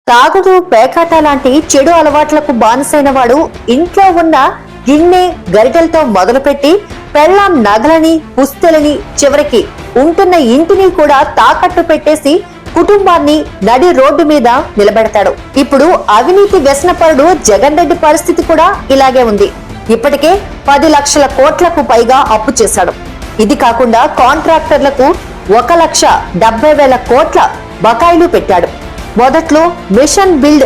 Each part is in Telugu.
తాగుడు, పేకాట లాంటి చెడు అలవాట్లకు బానిసైన వాడు ఇంట్లో ఉన్న గిన్నె, గరిటెలతో మొదలుపెట్టి పెళ్లాం నగలని, పుస్తెలని, చివరికి ఉంటున్న ఇంటిని కూడా తాకట్టు పెట్టేసి కుటుంబాన్ని నడి రోడ్డు మీద నిలబెడతాడు. ఇప్పుడు అవినీతి వ్యసనపరుడు జగన్ రెడ్డి పరిస్థితి కూడా ఇలాగే ఉంది. ఇప్పటికే 10 లక్షల కోట్లకు పైగా అప్పు చేశాడు. ఇది కాకుండా కాంట్రాక్టర్లకు 1,70,000 కోట్ల బకాయిలు పెట్టాడు. మొదట్లో మిషన్ బిల్డ్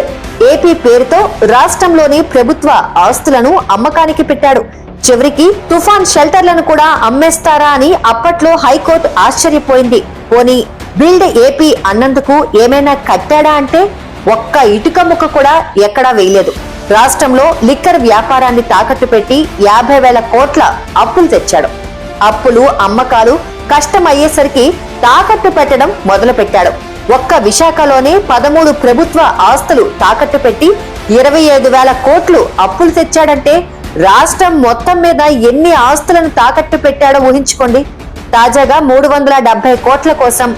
ఏపీ పేరుతో రాష్ట్రంలోని ప్రభుత్వ ఆస్తులను అమ్మకానికి పెట్టాడు. చివరికి తుఫాన్ షెల్టర్లను కూడా అమ్మేస్తారా అని అప్పట్లో హైకోర్టు ఆశ్చర్యపోయింది. పోనీ బిల్డ్ ఏపీ అన్నందుకు ఏమైనా కట్టాడా అంటే ఒక్క ఇటుక ముక్క కూడా ఎక్కడా వేయలేదు. రాష్ట్రంలో లిక్కర్ వ్యాపారాన్ని తాకట్టు పెట్టి 50,000 కోట్ల అప్పులు తెచ్చాడు. అప్పులు, అమ్మకాలు కష్టమయ్యేసరికి తాకట్టు పెట్టడం మొదలు పెట్టాడు. ఒక్క విశాఖలోనే 13 ప్రభుత్వ ఆస్తులు తాకట్టు పెట్టి 25,000 కోట్లు అప్పులు తెచ్చాడంటే రాష్ట్రం మొత్తం మీద ఎన్ని ఆస్తులను తాకట్టు పెట్టాడో ఊహించుకోండి. తాజాగా 370 కోట్ల కోసం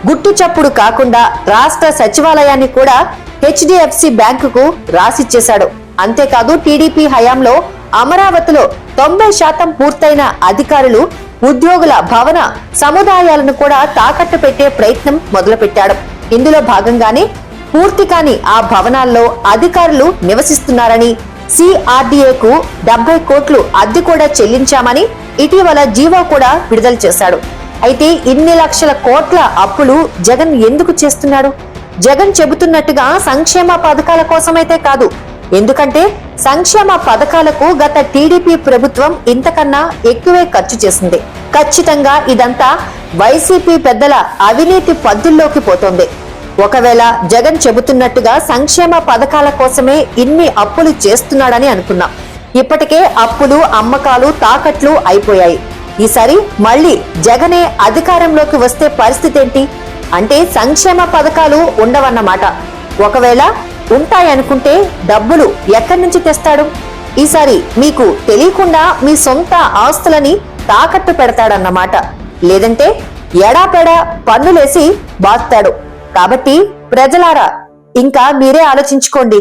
గుట్టు చప్పుడు కాకుండా రాష్ట్ర సచివాలయాన్ని కూడా హెచ్డిఎఫ్సి బ్యాంకుకు రాసిచ్చేశాడు. అంతేకాదు టీడీపీ హయాంలో అమరావతిలో 90% పూర్తయిన అధికారులు, ఉద్యోగుల భవన సముదాయాలను కూడా తాకట్టు పెట్టే ప్రయత్నం మొదలుపెట్టాడు. ఇందులో భాగంగానే పూర్తి కాని ఆ భవనాల్లో అధికారులు నివసిస్తున్నారని, సిఆర్డీఏకు 70 కోట్లు అద్దె కూడా చెల్లించామని ఇటీవల జీవో కూడా విడుదల చేశాడు. అయితే ఇన్ని లక్షల కోట్ల అప్పులు జగన్ ఎందుకు చేస్తున్నాడు? జగన్ చెబుతున్నట్టుగా సంక్షేమ పథకాల కోసమైతే కాదు. ఎందుకంటే సంక్షేమ పథకాలకు గత టీడీపీ ప్రభుత్వం ఇంతకన్నా ఎక్కువే ఖర్చు చేసింది. ఖచ్చితంగా ఇదంతా వైసీపీ పెద్దల అవినీతి పద్దుల్లోకి పోతోంది. ఒకవేళ జగన్ చెబుతున్నట్టుగా సంక్షేమ పథకాల కోసమే ఇన్ని అప్పులు చేస్తున్నాడని అనుకున్నాం. ఇప్పటికే అప్పులు, అమ్మకాలు, తాకట్లు అయిపోయాయి. ఈసారి మళ్లీ జగనే అధికారంలోకి వస్తే పరిస్థితి ఏంటి? అంటే సంక్షేమ పథకాలు ఉండవన్నమాట. ఒకవేళ ఉంటాయనుకుంటే డబ్బులు ఎక్కడి నుంచి తెస్తాడు? ఈసారి మీకు తెలియకుండా మీ సొంత ఆస్తులని తాకట్టు పెడతాడన్నమాట. లేదంటే ఎడాపెడా పన్నులేసి బాస్తాడు. కాబట్టి ప్రజలారా ఇంకా మీరే ఆలోచించుకోండి.